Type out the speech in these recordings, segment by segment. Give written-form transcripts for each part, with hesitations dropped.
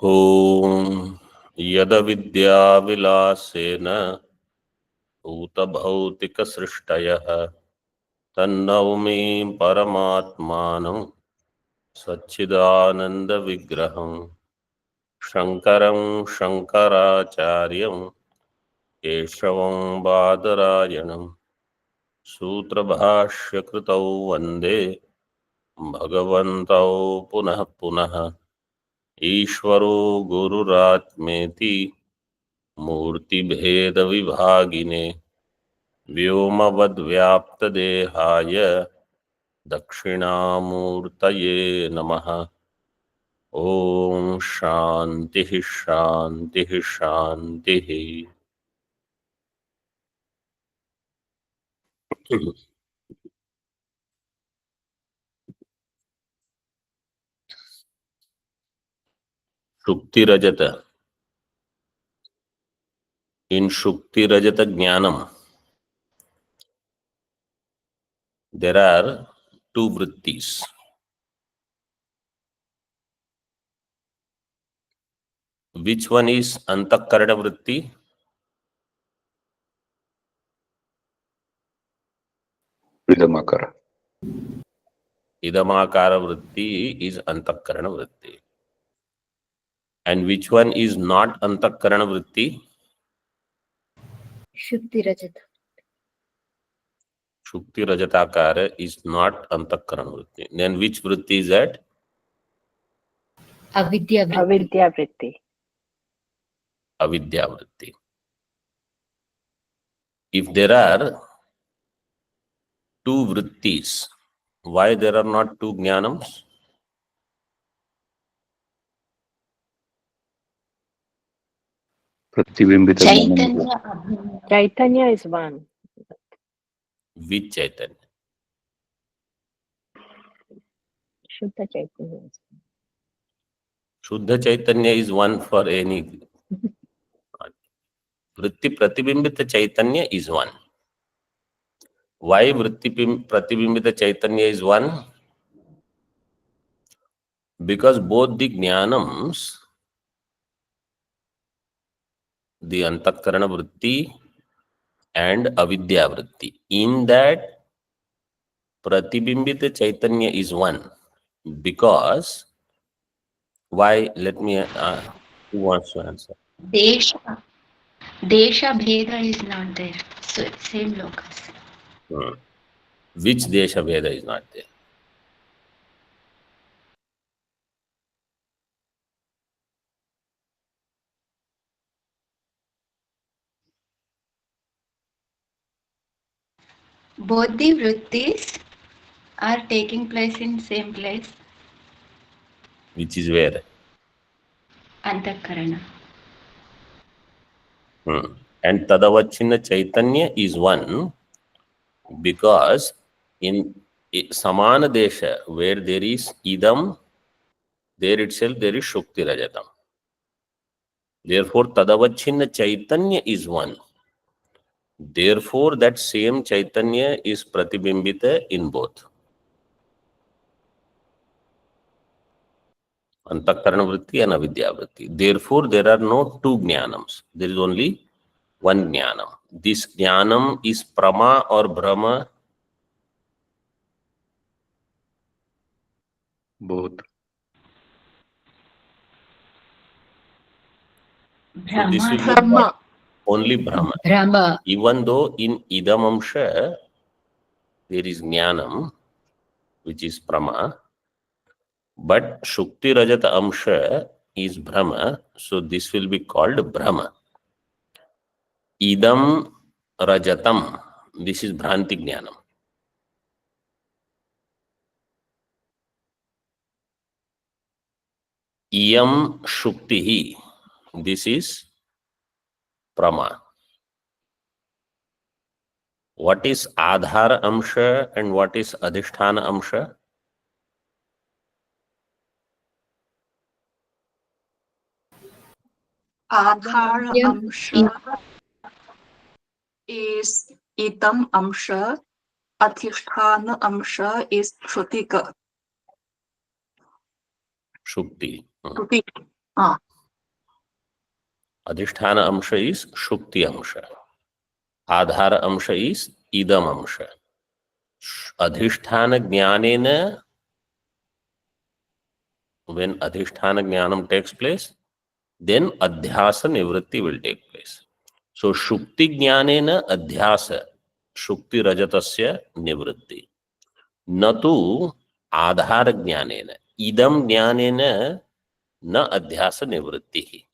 ॐ यदविद्याविलासेन भूतभौतिकसृष्टयः तन्नौमि परमात्मानं सच्चिदानन्दविग्रहं शङ्करं शङ्कराचार्यं केशवं बादरायणं सूत्रभाष्यकृतौ वन्दे भगवन्तौ पुनः पुनः ईश्वरो गुरुरात्मेति मूर्तिभेदविभागिने व्योमवद्व्याप्तदेहाय दक्षिणामूर्तये नमः। ओम शांति शांति शांति। शुक्ति रजत, in Shukti Rajata Jnanam there are two vrittis. Which one is Antakarana vritti? Idamakara. Idamakara vritti is Antakarana vritti. And which one is not Antakarana vritti? Shukti Rajata. Shukti Rajatakara is not Antakarana vritti. Then which vritti is that? Avidya vritti. Avidya vritti. Avidya vritti. If there are two vrittis, why there are not two jnanams? Chaitanya is one. Which Chaitanya? Shuddha Chaitanya is one. Shuddha Chaitanya is one for any. Vritti Pratibimbita Chaitanya is one. Why Vritti Pratibimbita Chaitanya is one? Because both the jnanams, the Antakarana vritti and Avidya vritti, in that Pratibimbita Chaitanya is one. Because why? Let me who wants to answer? Desha Bheda is not there. So same lokas. Which Desha Veda is not there? Both the vrittis are taking place in same place. Which is where? Antakarana. And Tadavachina Chaitanya is one, because in Samana Desha, where there is Idam, there itself there is Shukti Rajatam. Therefore, Tadavachina Chaitanya is one. Therefore, that same Chaitanya is Pratibimbita in both. Antakarana vritti and Avidya vritti. Therefore, there are no two jnanams. There is only one jnanam. This jnanam is prama or brahma? Both. So this will be only Brahma. Brahma. Even though in Idamamsha there is jnanam, which is prama, but Shukti Rajata Amsha is Brahma, so this will be called Brahma. Idam Rajatam, this is Bhranti Jnanam. Iyam Shuktihi, this is Prama. What is Adhara Amsha and what is Adhisthana Amsha? Adhara Amsha is Idam Amsha. Adhisthana Amsha is Shrutika. Shukti. Shruti. अधिष्ठान अंश is shukti amsha. Adhara amsha is idam amsha. Adhisthana jnanena, when adhisthana jnanam takes place, then adhyasa nivritti will take place. So shukti jnanena adhyasa, shukti rajatasya nivritti. Natu आधार ज्ञानेन इदम ज्ञानेन न अध्यास निवृत्ति.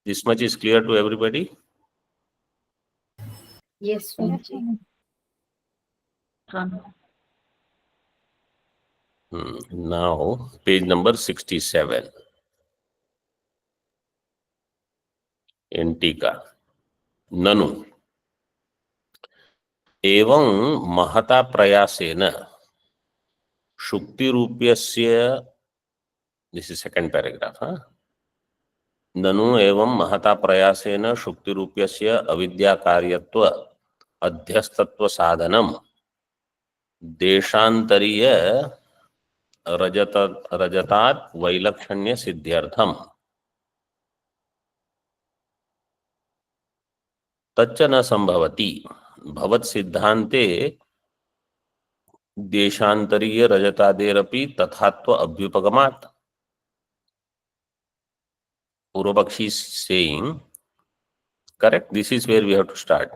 This much is clear to everybody? Yes, Swamiji. Now page number 67 in टीका. ननु एवं महता प्रयासेन शुक्ति रूप्यस्य, this is second paragraph, ननु एवं महता प्रयासेन शुक्ति रूप्यस्य अविद्या कार्यत्व अध्यस्तत्व साधनम देशांतरीय रजतात वैलक्षण्य सिद्ध्यर्थम तच्च न संभवति भवत् सिद्धान्ते देशांतरीय रजतादेरपि तथात्व अभ्युपगमात्. Purvapakshi is saying, correct, this is where we have to start.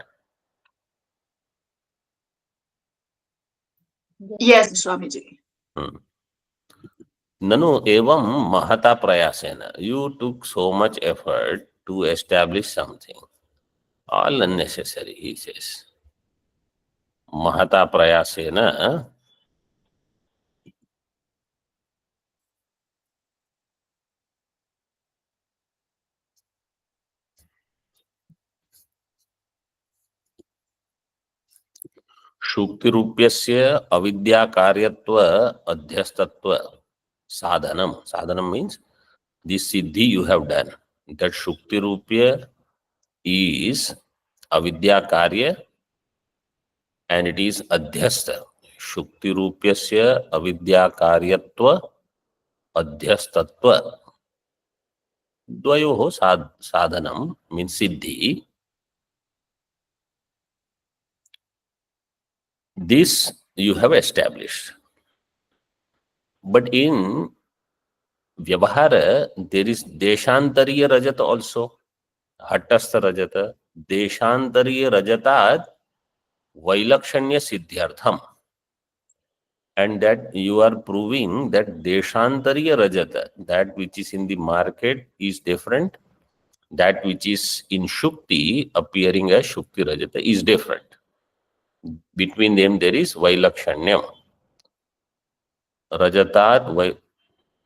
Yes, Swamiji. Nanu evam mahata prayasena. You took so much effort to establish something. All unnecessary, he says. Mahata prayasena shukti rupyasya avidya karyatva adhyasthatva sadhanam. Sadhanam means this siddhi you have done. That shukti rupya is avidya karya and it is adhyasta. Shukti rupyasya avidya karyatva adhyastatva. Dvayoho sadhanam means siddhi. This you have established. But in Vyavahara, there is Deshantariya Rajata also. Hattastha Rajata. Deshantariya Rajatat Vailakshanya Siddhyartham. And that you are proving that Deshantariya Rajata, that which is in the market, is different. That which is in Shukti, appearing as Shukti Rajata, is different. Between them there is Vailakshanyam. Rajatat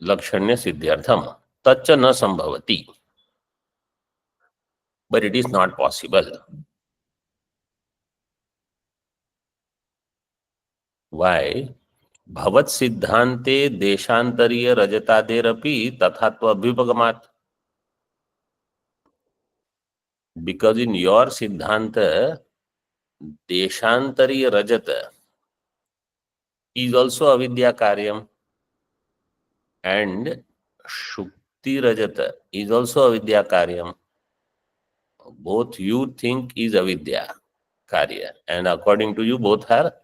Vailakshanya Siddhyartham. Tacha na sambhavati. But it is not possible. Why? Bhavat Siddhante Deshantariya Rajataderapi Tathatva Abhipagamat. Because in your Siddhanta, Deshantariya Rajata is also Avidya Karyam and Shukti Rajata is also Avidya Karyam. Both you think is Avidya Karya and according to you both are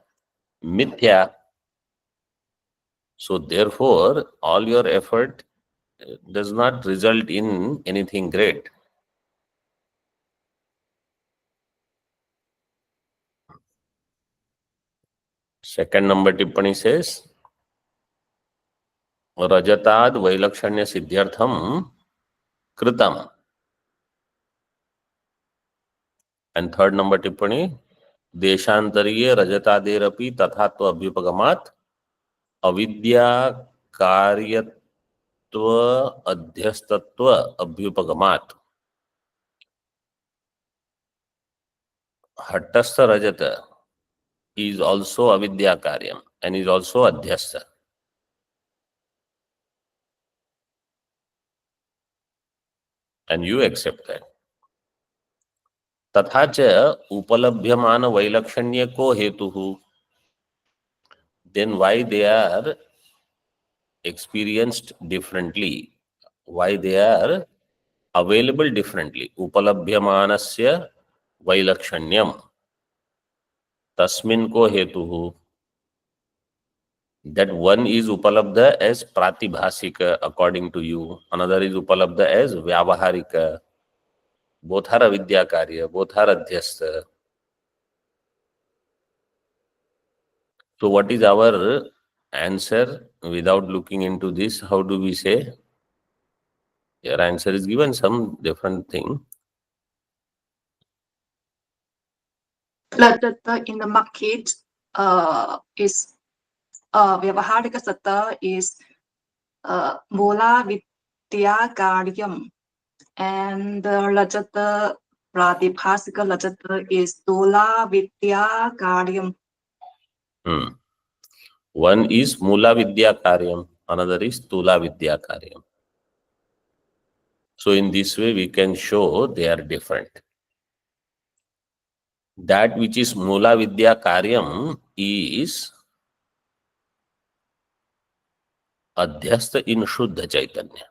Mithya. So therefore all your effort does not result in anything great. Second number tippani says Rajatad Vailakshanya Siddhyartham Kritam. And third number tippani Deshantariya Rajataderapi Tathatva Abhyupagamat Avidya Karyatva Adhyastatva Abhyupagamat. Hattastha Rajata is also Avidya Karyam and is also Adhyastha. And you accept that. तथा च उपलभ्यमान वैलक्षण्य को हेतु. Then why they are experienced differently? Why they are available differently. उपलभ्यमानस्य वैलक्षण्यम तस्मिन् को हेतुः. That one is upalabdha as pratibhasika according to you, another is upalabdha as vyavaharika. Both are avidya karya, both are adhyastha. So what is our answer without looking into this? How do we say? Your answer is given some different thing. Lajata in the market is Vyavaharika Satta is Mula Vidya Karyam, and Lajata Pratibhasika Lajata is Tula Vidya Karyam. One is Mula Vidya Karyam, another is Tula Vidya Karyam. So in this way we can show they are different. That which is Mula Vidya Karyam is Adhyastha in Shuddha Chaitanya.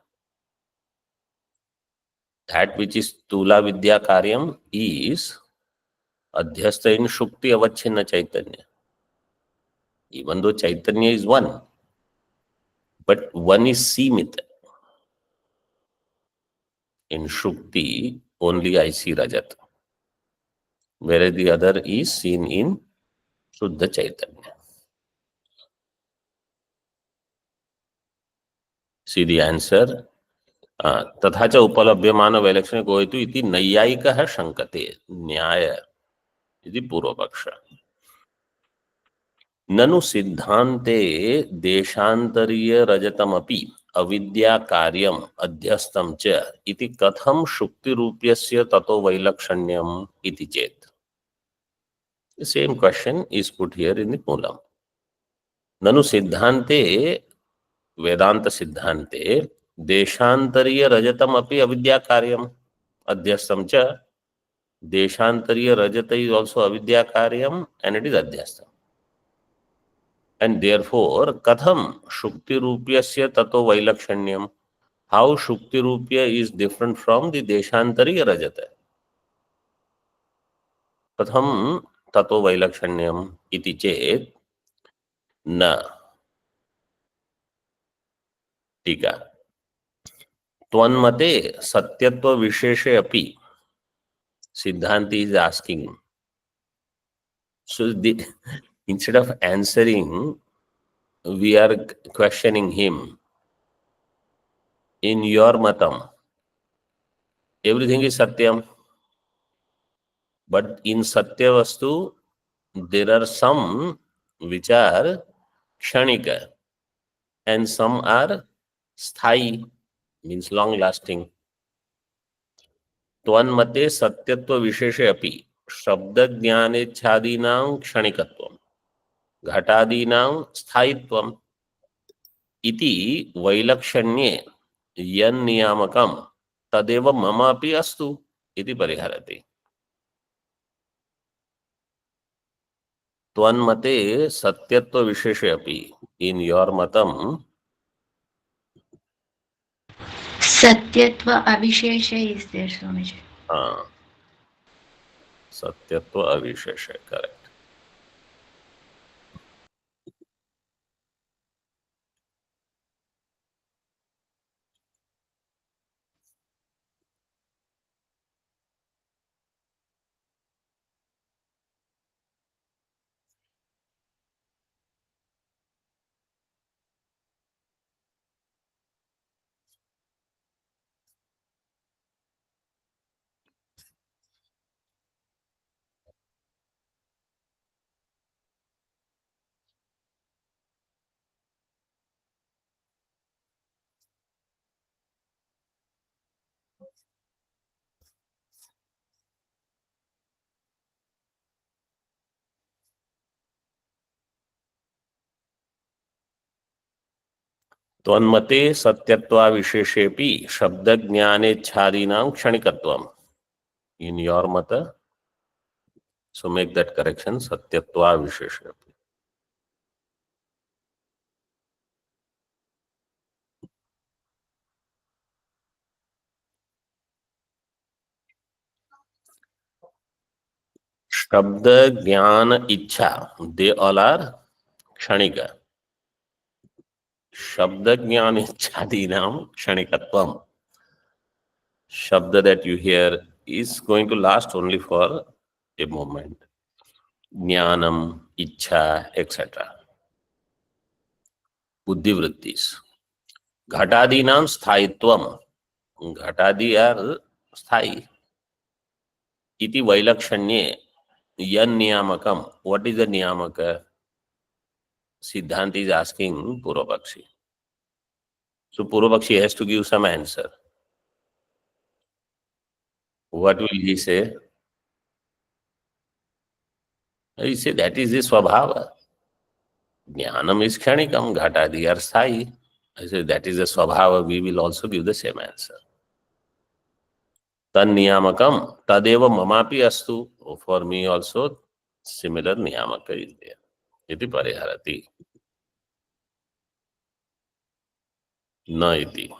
That which is Tula Vidya Karyam is Adhyastha in Shukti Avachinna Chaitanya. Even though Chaitanya is one, but one is Simita. In Shukti, only I see Rajat, whereas the other is seen in Shuddha Chaitanya. See the answer. तथा च उपलभ्यमान वैलक्षण्य हेतु इति नैयायिकः शंकते. न्याय इति पूर्वपक्ष. ननु सिद्धान्ते देशान्तरीय रजतमपि अविद्या कार्यम अध्यस्तम च इति कथम शुक्तिरूप्यस्य ततो वैलक्षण्यम इति चेत. The same question is put here in the Moolam. ननु सिद्धान्ते वेदांत सिद्धान्ते देशान्तरीय रजतमपि अविद्या कार्यम अध्यस्तम च. देशान्तरीय rajata is also avidya karyam and it is adhyastam. And therefore, katham shukti rupyasya tato vailakshanyam. How shukti rupya is different from the deshantariya rajata. Katham tato vailakshanyam iti chet na. Tika. Tvanmate satyatva visheshe api. Siddhanti is asking. So instead of answering, we are questioning him. In your matam, everything is satyam. But in satya vastu, there are some which are kshanika and some are sthai, means long lasting. त्वन्मते सत्यत्व विशेषे अपि शब्द ज्ञानेच्छादीनां क्षणिकत्वं घटादीनां स्थायित्वम् इति वैलक्षण्ये यन्नियामकं तदेव मम अपि अस्तु इति परिहरति. त्वन्मते सत्यत्व विशेषे अपि, in your matam, Satyatva avishesha is there, Swamiji. satyatva avishesha, correct. त्वन्मते सत्यत्वा विशेषेपि शब्द ज्ञानेच्छादीनां क्षणिकत्वम्. In your mata, so make that correction, satyatva visheshepi. शब्द ज्ञान इच्छा, they all are क्षणिक. शब्द ज्ञान इच्छादीनाम क्षणिकत्वम. Shabda that you hear is going to last only for a moment. Jnanam, Ichha, etc. Buddhi vrittis. Ghatadinam sthayitvam. Ghatadi are sthayi. Iti vailakshanye yan niyamakam. What is the niyamaka? Siddhant is asking Purvapakshi. So Purvapakshi has to give some answer. What will he say? He say that is the swabhava. Jnanam is kshanikam, ghatadi are sthayi. I say that is the swabhava. We will also give the same answer. Tan niyamakam tadeva mamapi astu. For me also similar niyamaka is there. Iti pariharati. Na iti.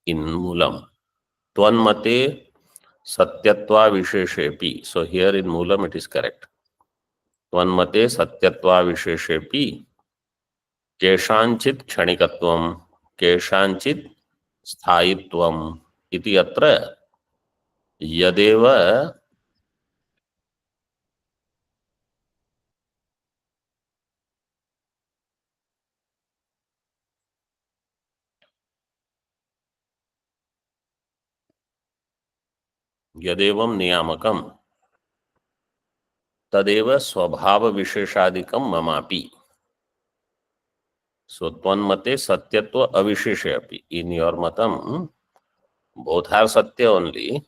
In Moolam. Tvanmate satyatva visheshepi. So here in Moolam it is correct. Tvanmate satyatva visheshepi. Keshanchit kshanikatvam. Keshanchit sthayitvam. Iti atra yadeva यदेवं नियामकम तदेव स्वभाव विशेषादिकम ममापि. So tvanmate satyatva avisheshe api. In your matam, both are satya only.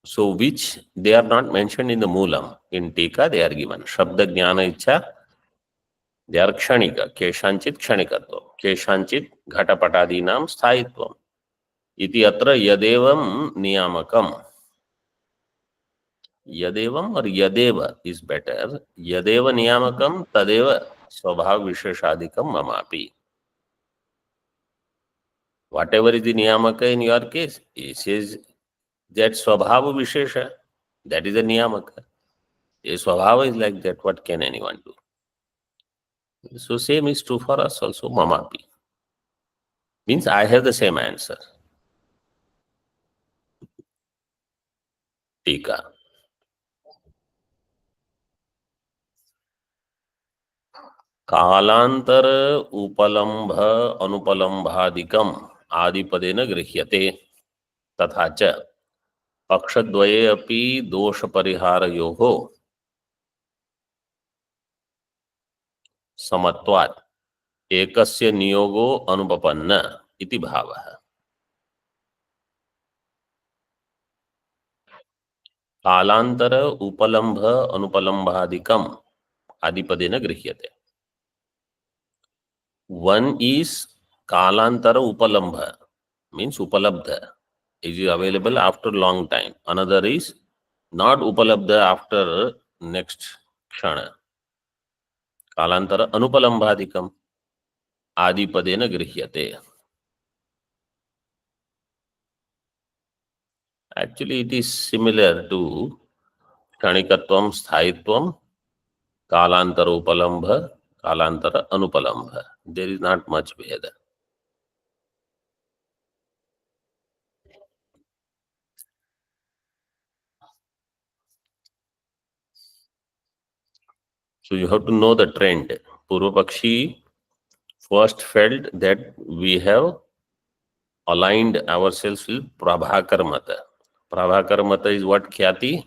So which they are not mentioned in the Moolam. In Tika they are given. Shabda Jnana Ichha, they are kshanika. Keshanchit kshanikatvam. Keshanchit ghatapatadinam sthayitvam. Iti atra yadevam niyamakam. Yadevam or Yadeva is better. Yadeva niyamakam tadeva swabhav visheshadikam mamapi. Whatever is the niyamaka in your case, he says that swabhava vishesha, that is a niyamaka. A swabhava is like that, what can anyone do? So same is true for us also, mamapi. Means I have the same answer. Tika. कालांतर उपलम्भ अनुपलम्भादिकम आदिपदेन गृह्यते तथा च पक्षद्वये अपि दोष परिहारयोः समत्वात् एकस्य नियोगो अनुपपन्न इति भावः. कालांतर उपलम्भ अनुपलम्भादिकम आदिपदेन गृह्यते. One is kalantara upalambha, means upalabdha, is available after long time. Another is not upalabdha after next kshana. Kalantara anupalambhadikam adipadena grihyate. Actually, it is similar to kshanikatvam, sthayitvam, kalantara upalambha, kalantara anupalambha. There is not much veda. So you have to know the trend. Purvapakshi first felt that we have aligned ourselves with Prabhakar Mata. Prabhakar Mata is what, Khyati?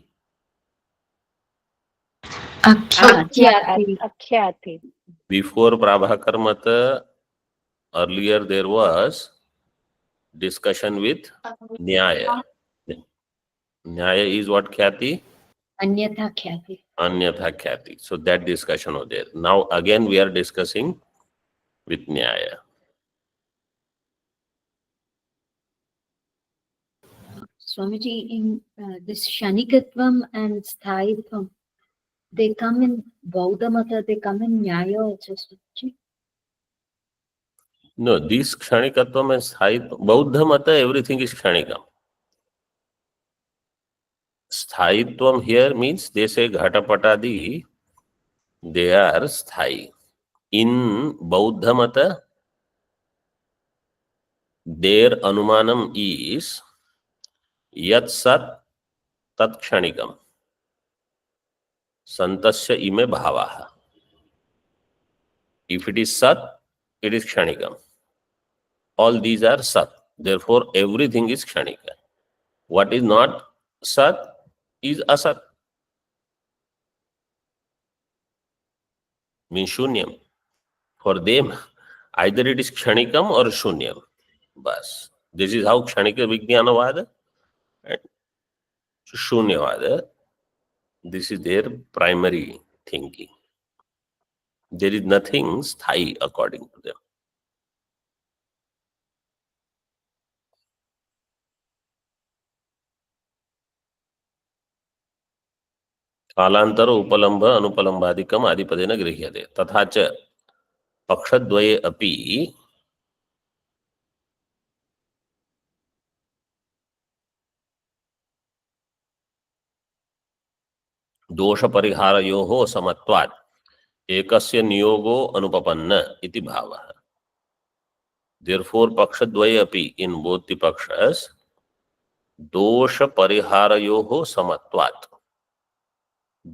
Akhyati. Akhyati. Before Prabhakar Mata, earlier there was discussion with Nyaya. Nyaya is what, Khyati? Anyatha khyati. Anyatha Khyati. So that discussion was there. Now again we are discussing with Nyaya. Swamiji, in this Shanikatvam and Sthayitvam, they come in Bauddha Mata, they come in Nyaya also, Swamiji. No, this Kshanikatvam and Sthayitvam, Bauddha Mata, everything is Kshanikam. Sthayitvam here means they say Ghatapatadi, they are Sthayi. In Bauddha Mata, their Anumanam is Yat Sat Tat Kshanikam. Santasya ime bhavaha. If it is Sat, it is Kshanikam. All these are Sat. Therefore, everything is Kshanika. What is not Sat is Asat. Means Shunyam. For them, either it is Kshanikam or Shunyam. Bas. This is how Kshanika Vijnanavada and Shunyavada, this is their primary thinking. There is nothing sthayi according to them. कालांतर उपलम्ब अनुपलम्बादिकम आदिपदेन गृह्यते तथा च पक्षद्वये अपि दोष परिहारयोः समत्वात् एकस्य नियोगो अनुपपन्न इति भावः. Therefore, पक्षद्वये अपि in both the pakshas दोष परिहारयोः समत्वात्.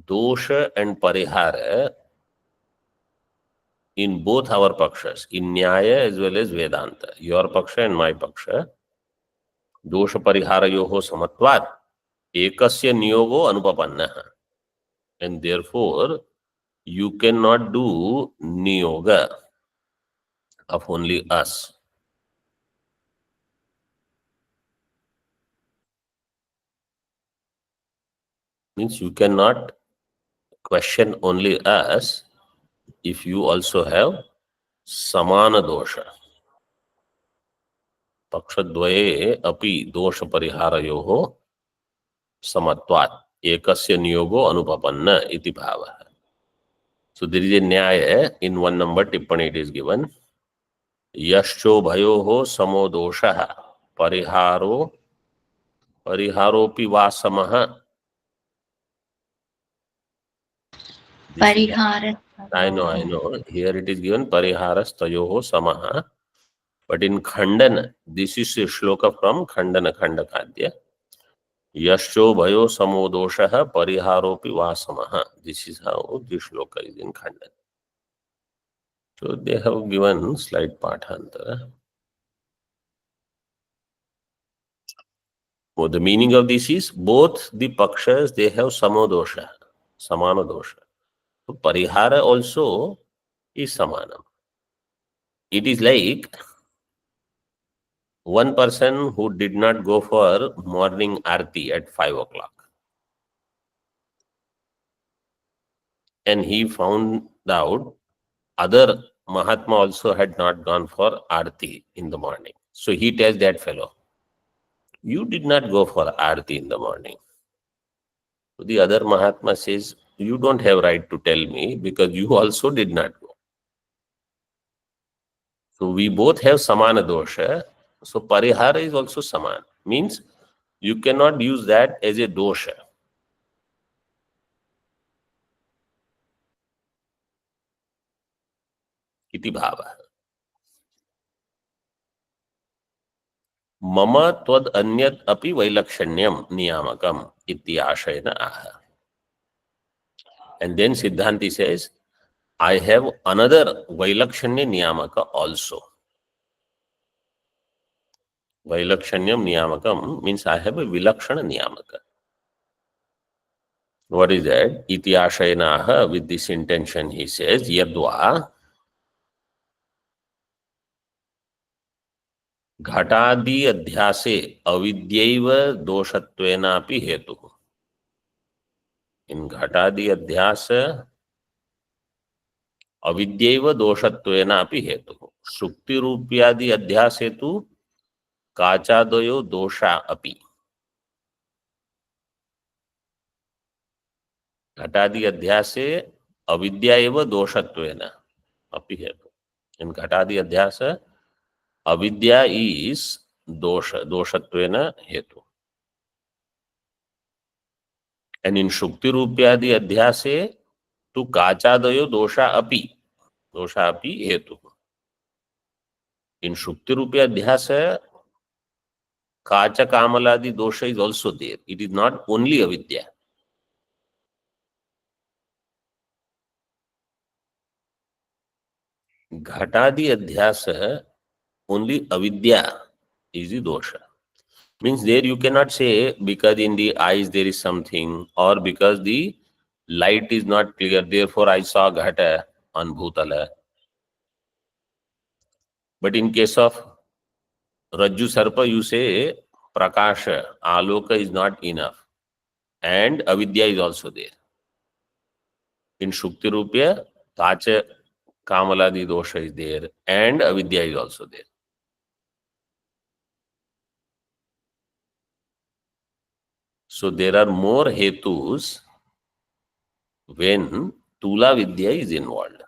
Dosha and Parihara in both our pakshas, in Nyaya as well as Vedanta, your paksha and my paksha, Dosha Pariharayoho Samatvat, Ekasya Niyogo Anupapannaha. And therefore, you cannot do Niyoga of only us. Means you cannot question only us if you also have samana dosha. Pakshadvaye api dosha pariharayoho samatvat ekasya niyogo anupapanna iti bhava. So there is a nyaya in 1 number tippani it is given. Yascho bhayoho samo doshaha pariharopi vasamaha. Parihara. I know. Here it is given Pariharas Tayoho Samaha. But in Khandana, this is a shloka from Khandana Khandakadya. Yascho Bhayo Samodoshaha Pariharopi Vasamaha. This is how this shloka is in Khandana. So they have given slight Pathantara. So the meaning of this is both the Pakshas, they have Samodosha, Samana dosha. So Parihara also is Samanam. It is like one person who did not go for morning arti at 5 o'clock. And he found out other Mahatma also had not gone for arti in the morning. So he tells that fellow, you did not go for arti in the morning. So the other Mahatma says, you don't have right to tell me because you also did not go. So we both have samana dosha. So parihara is also saman. Means you cannot use that as a dosha. Iti bhava. Mama tvad anyat api vailakshanyam niyamakam iti ashayana aha. And then Siddhanti says, I have another vailakshanya niyamaka also. Vailakshanyam niyamakam means I have a vilakshana niyamaka. What is that? Iti ashayana aha. With this intention he says, yadva घटादि अध्यासे अविद्यैव दोषत्वेनापि हेतुः. In घटादि अध्यास अविद्यैव दोषत्वेनापि हेतुः. सुक्ति रूप्यादि अध्यासे तु काचादयो दोषा अपि. घटादि अध्यासे अविद्या एव दोषत्वेन अपि हेतु. In घटादि अध्यास अविद्या is दोषत्वेन हेतु. And in shukti रूप्यादि अध्यासे tu काचादयो दोषा अपि हेतु. In shukti रूपया अध्यास kacha kamaladi dosha is also there. It is not only avidya. Ghatadi adhyasa, only avidya is the dosha. Means there you cannot say because in the eyes there is something, or because the light is not clear, therefore I saw ghata on bhutala. But in case of Rajju Sarpa, you say Prakasha, Aloka is not enough, and avidya is also there. In Shukti Rupya, Kacha Kamaladi dosha is there, and avidya is also there. So there are more hetus when Tula Vidya is involved,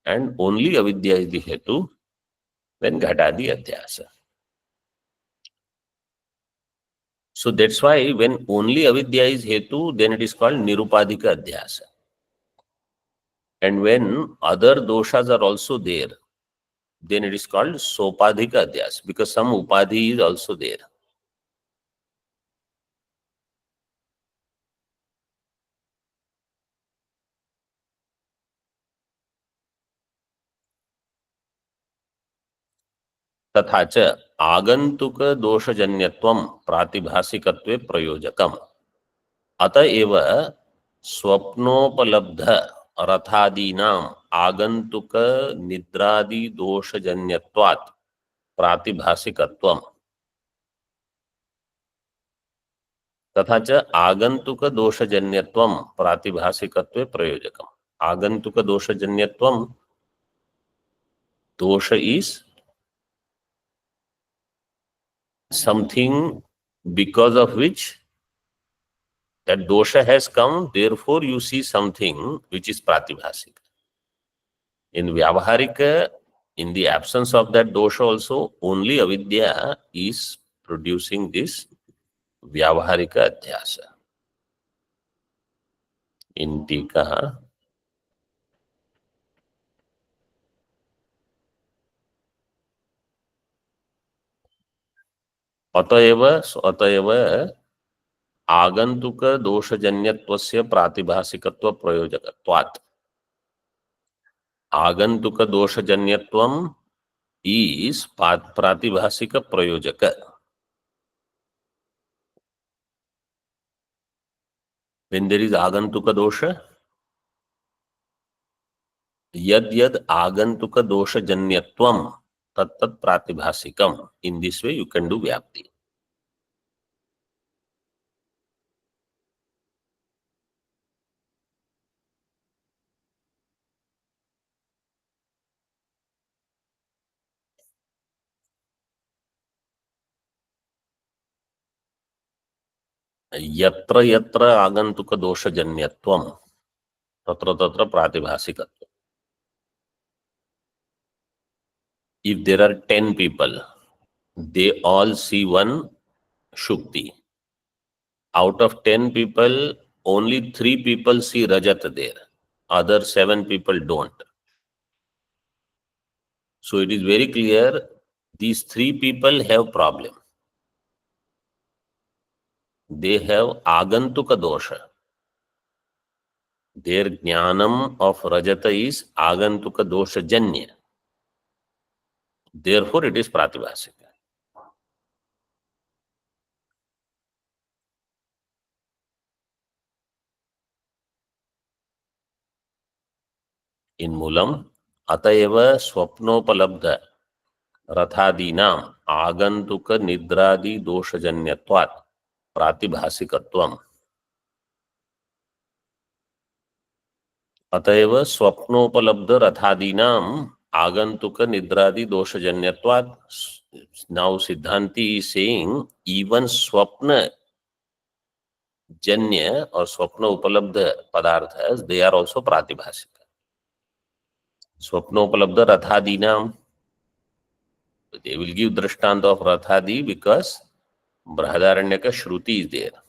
and only avidya is the hetu when Ghatadi Adhyasa. So that's why when only avidya is hetu, then it is called Nirupadhika Adhyasa. And when other doshas are also there, then it is called Sopadhika Adhyasa, because some upadhi is also there. तथा च आगंतुक दोषजन्यत्वं प्रातिभासिकत्वे प्रयोजकम्. अतएव स्वप्नोपलब्ध रथादीनाम् आगंतुक निद्रादि दोषजन्यत्वात् प्रातिभासिकत्वम्. तथा च आगंतुक दोषजन्यत्वं प्रातिभासिकत्वे प्रयोजकम्. आगंतुक दोषजन्यत्वं, दोष is something because of which that dosha has come, therefore you see something which is pratibhasika. In Vyavaharika, in the absence of that dosha also, only avidya is producing this Vyavaharika adhyasa. In Tika, अतएव आगंतुक दोषजन्यत्वस्य प्रातिभासिकत्व प्रयोजकत्वात्. आगंतुक दोषजन्यत्वम is प्रातिभासिक प्रयोजक. When there is आगंतुक दोष, यद यद आगंतुक दोषजन्यत्वम तत्तत् प्रातिभासिकम. In this way you can do vyapti. यत्र यत्र आगंतुक दोषजन्यत्वम तत्र तत्र प्रातिभासिकत्वम. If there are 10 people, they all see one Shukti. Out of 10 people, only 3 people see Rajat there. Other 7 people don't. So it is very clear, these 3 people have problem. They have Agantuka dosha. Their jnanam of Rajata is Agantuka dosha janya. Therefore it is Pratibhasika. In Mulam, Atayeva Swapnopalabdha Rathadinam Agantuka Nidradi Doshajanyatvat Pratibhasikatvam. Atayeva Swapnopalabdha Rathadinam Agantuka Nidradi Doshajanyatvat. Now Siddhanti is saying even Swapna जन्य और स्वप्न उपलब्ध पदार्थ, they are also प्रातिभाषिक. स्वप्नोपलब्ध रथादीनाम, they will give दृष्टांत of रथादि because Brihadaranyaka shruti is there.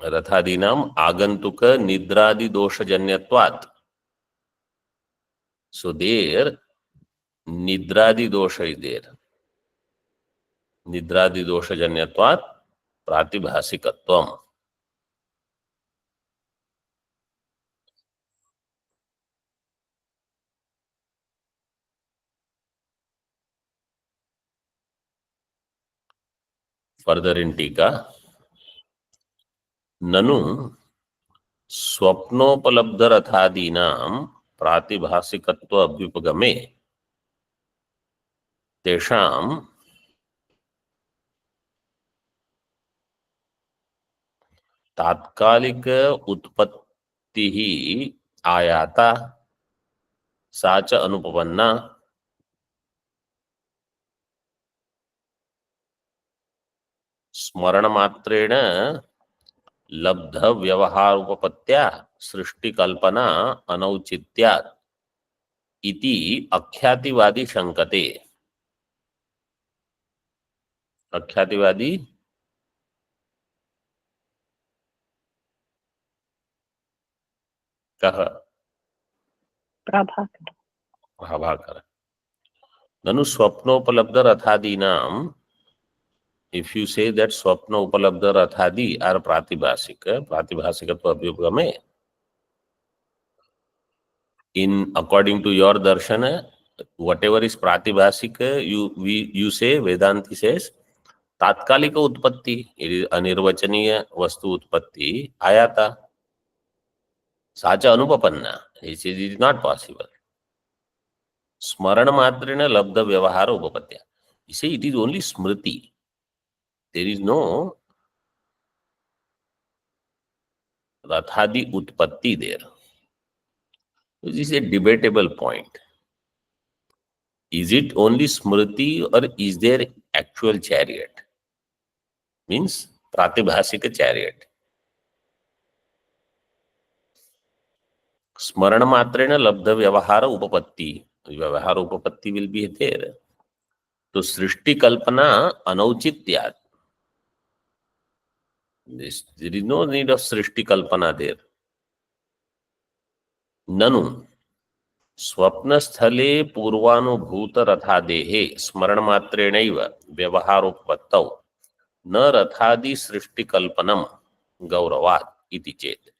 रथादीनाम आगंतुक निद्रादि दोष जन्यत्वात्. So there निद्रादि दोष is there. निद्रादि दोष जन्यत्वात् प्रातिभाषिकत्वम. फर्दर इन टीका, ननु स्वप्नोपलब्ध रथादीनां प्रातिभाषिकत्व अभ्युपगमे तेषां तात्कालिक उत्पत्ति ही आयाता सा च अनुपपन्ना. स्मरण मात्रेण लब्ध व्यवहार उपपत्त्या सृष्टि कल्पना अनौचित्यात् इति अख्यातिवादी शंकते. अख्यातिवादी कह प्रभाकर. प्रभाकर. ननु स्वप्नोपलब्ध रथादीनाम, if you say that swapna upalabdha rathadi are प्रातिभाषिकत्व अभ्युपगमे, in according to your darshana, whatever is प्रातिभाषिक, you say, Vedanti says तात्कालिक उत्पत्ति, it is अनिर्वचनीय वस्तु उत्पत्ति आयाता सा च अनुपपन्ना, it is not possible. स्मरण मात्रेण लब्ध व्यवहार उपपत्त्या, you say it is only smriti, there is no rathadi utpatti there. This is a debatable point. Is it only smriti or is there actual chariot? Means pratibhasika chariot. Smarana matrena labdha vyavahara upapatti. Vyavahara upapatti will be there. So srishti kalpana anauchityat. There is no need of srishti kalpana there. Nanu स्वप्न स्थले पूर्वानुभूत रथादेहे स्मरण मात्रेणैव व्यवहारोपपत्तौ न रथादि सृष्टि कल्पनम गौरवात् इति चेत्.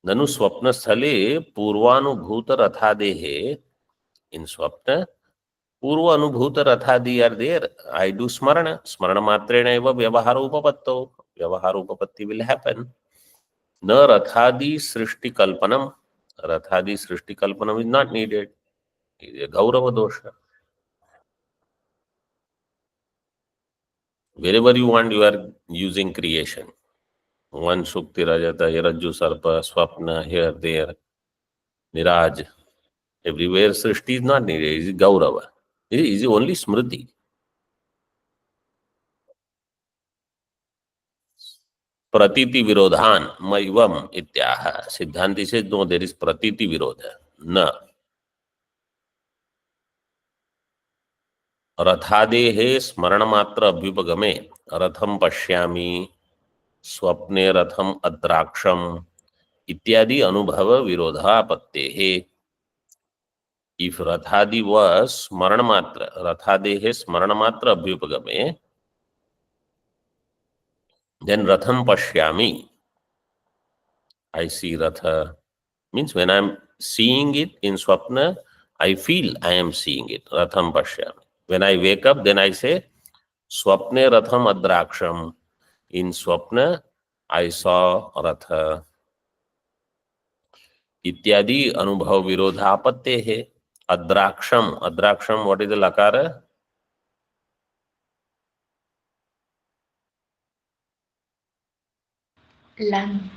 ननु स्वप्न स्थले पूर्वानुभूत रथादेहे, इन स्वप्न पूर्व अनुभूत रथादि आर देयर, आई डू स्मरण मात्रेणैव व्यवहारोपपत्तौ, व्यवहारोपपत्ति विल हैपन. न रथादि सृष्टि कल्पनम, रथादि सृष्टि कल्पनम इज नॉट नीडेड, गौरव दोष. Wherever you want, you are using creation. One Sukti Rajata, Rajju Sarpa, Swapna, here, there, Miraj. Everywhere Srishti is not needed, it is Gaurava. It is only Smriti. Pratiti virodhan maivam ityaha. Siddhanti says no, there is pratiti virodha. Na. रथादेहे स्मरण मात्र अभ्युपगमे रथम पश्यामि स्वप्ने रथम अद्राक्षम इत्यादि अनुभव विरोधापत्तेः. If rathadi was smarana matra, rathadehe smarana matra abhyupagame, then ratham pashyami, I see ratha, means when I am seeing it in swapna, I feel I am seeing it, ratham pashyami. When I wake up, then I say swapne ratham adraksham, in swapna I saw ratha. इत्यादि अनुभव विरोधापत्तेः. Adraksham. Adraksham, what is the lakara? Lang.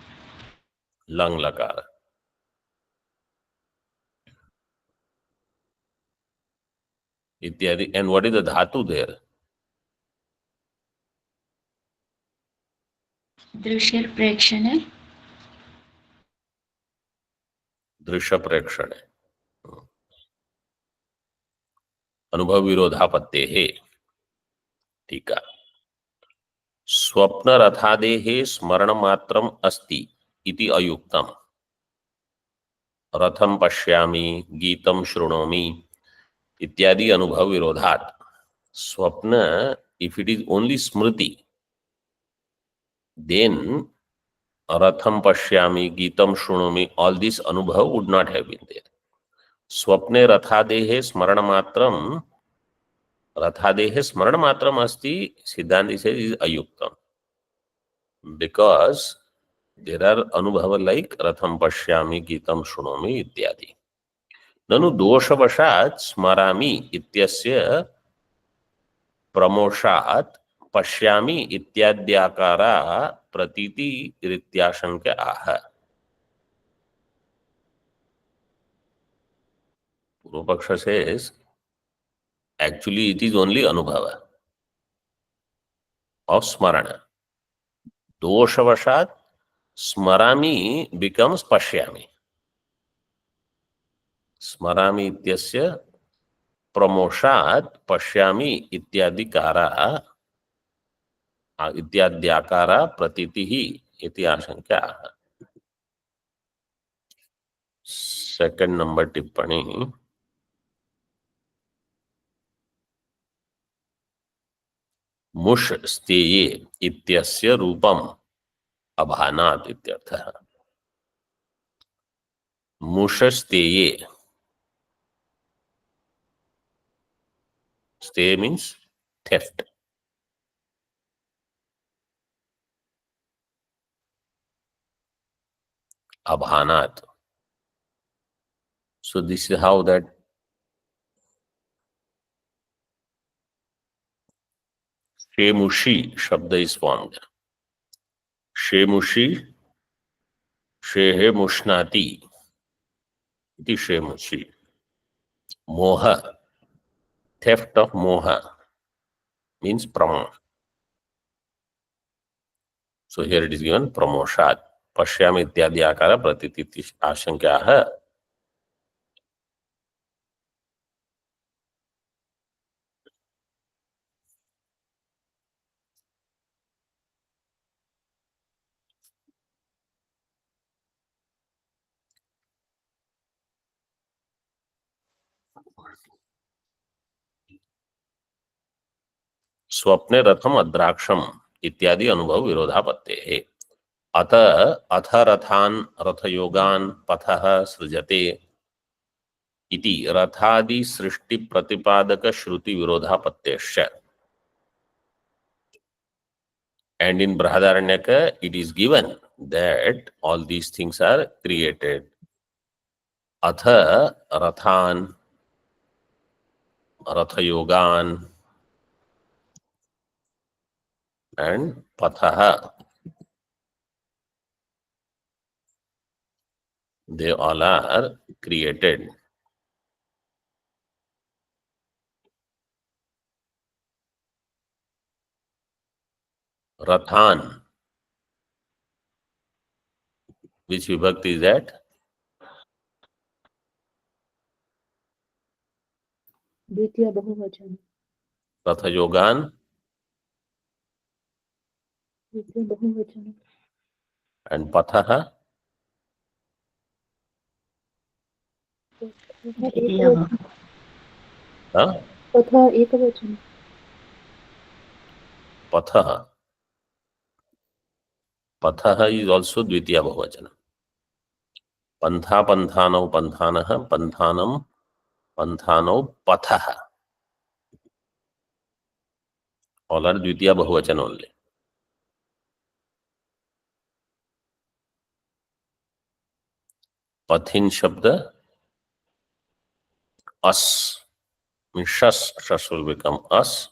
Lang lakara. ityadi. And what is the dhatu there? दृश्य प्रेक्षणे दृश्य प्रेक्षण अनुभव विरोधापत्ते है. ठीक है. स्वप्न रथादेः स्मरण मात्रम अस्ति इति अयुक्तम. रथम पश्यामि, गीतम शृणोमि इत्यादि अनुभव विरोधात. स्वप्न, if it is only smriti, then ratham pashyami, geetam shrunomi, all this anubhav would not have been there. Swapne rathadehe smaranamatram, rathadehe smaranamatram asti, Siddhanti says is ayuktam. Because there are anubhava like ratham pashyami, geetam shrunomi ityadi. Nanu doshavashat smarami ityasya प्रमोषात पश्यामि इत्याद्याकारा प्रतीति रीत्याशंक्य आह. पूर्व पक्ष says actually it is only anubhava of smarana. Doshavashat smarami becomes pashyami. Smarami ityasya प्रमोषात पश्यामि इत्यादिकारा इत्याद्याकारा प्रतीति ही इति आशंका. Second number टिप्पणी. मुष स्तेये इत्यस्य रूपम अभानात् इत्यर्थः. मुष स्तेये, stay means theft. Abhanat. So this is how that Shemushi Shabda is formed. Shemushi, Shehe Mushnati. It is Shemushi. Moha, theft of Moha means Prama. So here it is given Pramoshat. Pashyami ityadi akara pratiti ashankyaha. स्वप्ने रथम अद्राक्षम इत्यादि अनुभव विरोधापत्ते है. अत अथ रथान रथयोगान पथः सृजते इति रथादि सृष्टि प्रतिपादक श्रुति विरोधापत्तेश्च. And in Brahadaranyaka it is given that all these things are created. Atha rathan, rathayogan and pathaha, they all are created. Rathan, which vibhakti is that? द्वितीय बहुवचन. Rathayogan द्वितीय बहुवचन. and pathaha? Huh? तथा एकवचन. Pathaha. Pathaha is also dvitiya bahuvachana. Pantha panthanau panthanah panthanam panthanau pathaha. All are dvitiya bahuvachana only. Pathin shabda us. Shas will become us.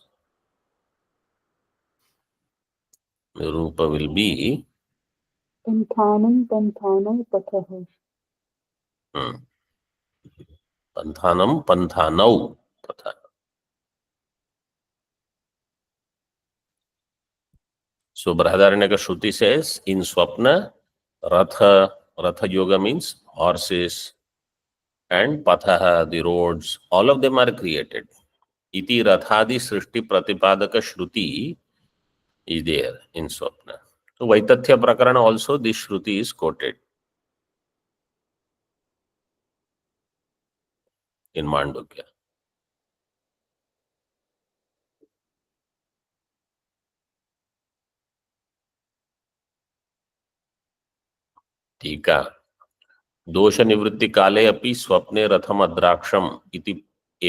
The rupa will be पंथानं पंथानौ पथः. Panthanam panthanau patha. So Brahadaranyaka Shruti says in Swapna, Ratha Yoga means horses, and Pathaha, the roads, all of them are created. Iti Rathadi Srishti Pratipadaka Shruti is there in Swapna. So Vaitathya Prakarana also this Shruti is quoted in Mandukya. टीका दोष निवृत्ति काले अपि स्वप्ने रथम अद्राक्षम इति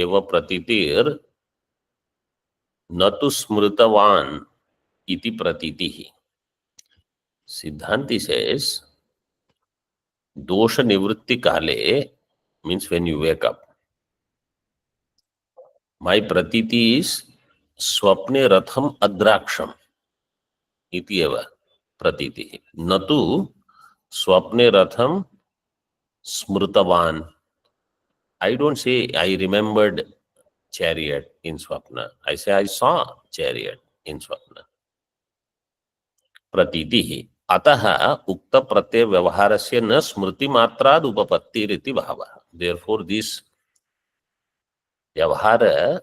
एव प्रतीतिर न तु स्मृतवान इति प्रतीति. Siddhanti says dosha nivritti kale means when you wake up. My pratiti is swapne ratham adraksham iti eva pratiti. Natu swapne ratham smrutavan. I don't say I remembered chariot in swapna. I say I saw chariot in swapna. Pratiti. अतः उक्त प्रत्यय व्यवहारस्य न स्मृति मात्राद उपपत्तिरिति भावः. Therefore this व्यवहार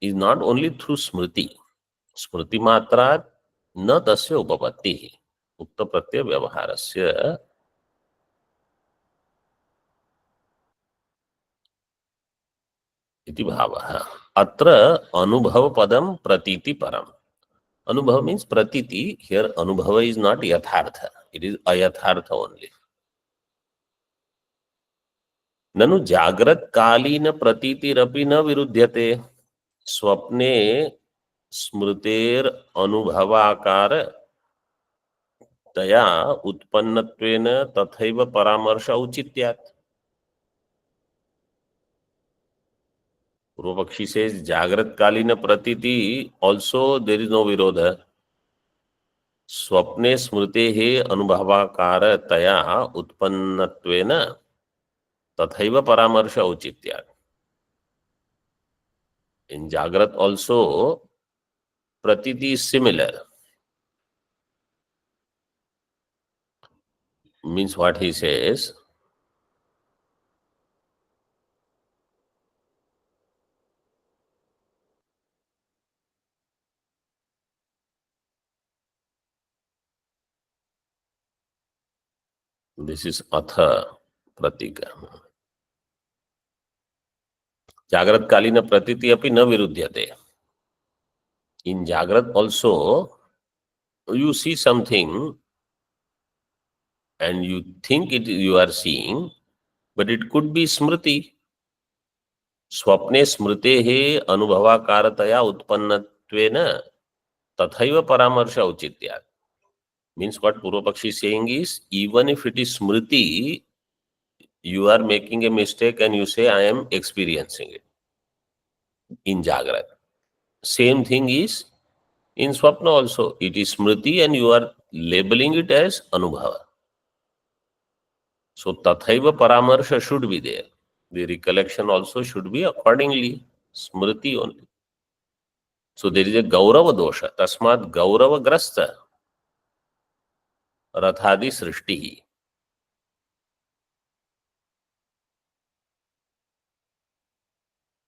is not only through smriti. Smriti मात्राद न तस्य उपपत्तिः. उक्त प्रत्यय व्यवहारस्य इति भावः. अत्र अनुभव पदम प्रतीति परम. Anubhava means pratiti. Here anubhava is not yathartha. It is ayathartha only. ननु जागृत कालीन प्रतीतिरपि न विरुध्यते. स्वप्ने स्मृतेर अनुभवाकार तया उत्पन्नत्वेन तथैव परामर्श औचित्यात्. पूर्व पक्षी से जागृत कालीन प्रतीति also there is no विरोध. स्वप्ने स्मृतेः अनुभवाकार तया उत्पन्नत्वेन तथैव परामर्श औचित्यात्. In Jagrat also, pratiti is similar. Means what he says, this is atha pratika. Jagrat kalina pratiti api na viruddhyate. In Jagrat also, you see something and you think you are seeing, but it could be smriti. Swapne smritehe anubhavakartaya utpannattvena tathaiva paramarsha auchityat. Means what Purva Pakshi is saying is, even if it is smriti, you are making a mistake and you say, I am experiencing it in Jagrat. Same thing is in Swapna also. It is smriti and you are labeling it as anubhava. So tathaiva paramarsha should be there. The recollection also should be accordingly smriti only. So there is a gaurava dosha. Tasmat gaurava grasta rathadi srishtihi.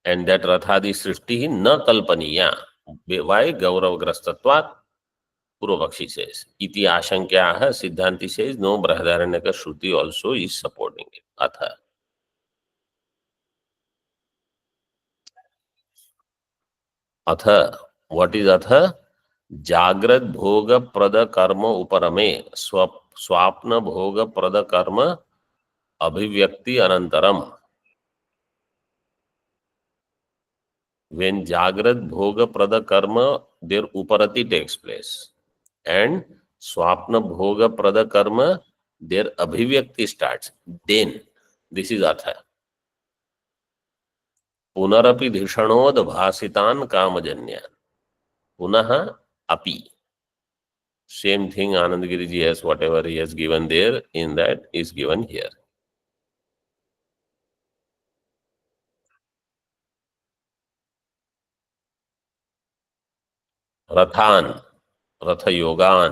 And that rathadi srishtihi na kalpaniya. Why gaurava grastatvat? Purvapakshi says. Iti ashankyaha. Siddhanti says no. Brahadaranyaka Shruti also is supporting it. Atha. Atha. What is atha? Jagrat bhoga prada karma uparame swapna bhoga prada karma abhivyakti anantaram. When Jagrat bhoga prada karma, their uparati takes place. And swapna bhoga prada karma, their abhivyakti starts. Then, this is atha. Punarapi dhishanod bhasitan kamajanya. Punaha api. Same thing Anandagiri ji has, whatever he has given there, in that is given here. Rathan. रथयोगान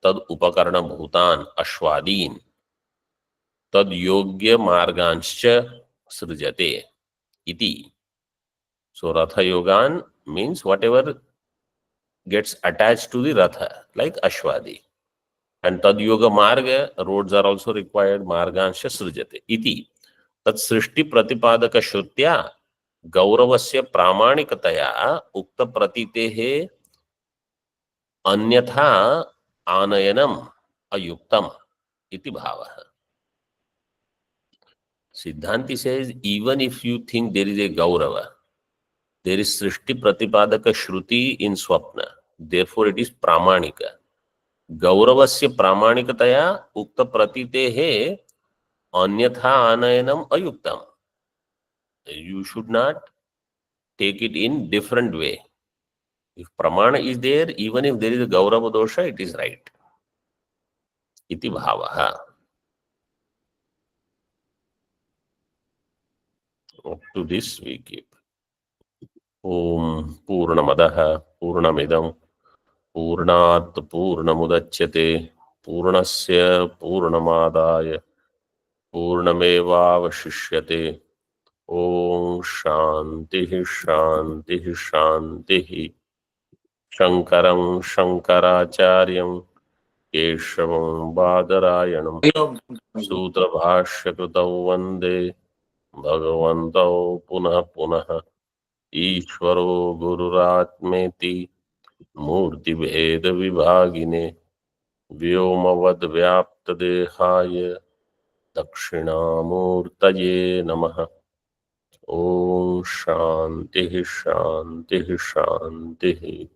तद उपकरण भूतान अश्वादीन तद योग्य मार्गांश्च सृजते इति. So ratha yogan means whatever gets attached to the ratha, like ashwadi. And tad yoga marga, roads are also required, margansha srijate. Iti. Tat srishti pratipadaka shrutya gauravasya pramanikataya ukta pratitehe अन्यथा आनयनम अयुक्तम iti bhavaha. Siddhanti says, even if you think there is a gaurava, there is srishti pratipadaka shruti in swapna, therefore it is pramanika. गौरवस्य प्रामाणिकतया उक्त प्रतीतेः अन्यथा आनयनम अयुक्तम. You should not take it in different way. If pramana is there, even if there is a gaurava dosha, it is right. Iti bhavaha. Up to this we keep. Om Purnamadaha Purnamidam Purnat Purnamudachyate Purnasya Purnamadaya Purnamevavashishyate. Om Shanti Shanti Shanti. Shankaram Shankaracharyam Keshavam Badarayanam Sutra Bhashyakritau Vande Bhagavantau Punah Punah Ishvaro Gururatmeti Murti Bheda Vibhagine Vyomavad Vyapta Dehaya Dakshinamurtaye Namaha. Om Shanti Shanti Shanti.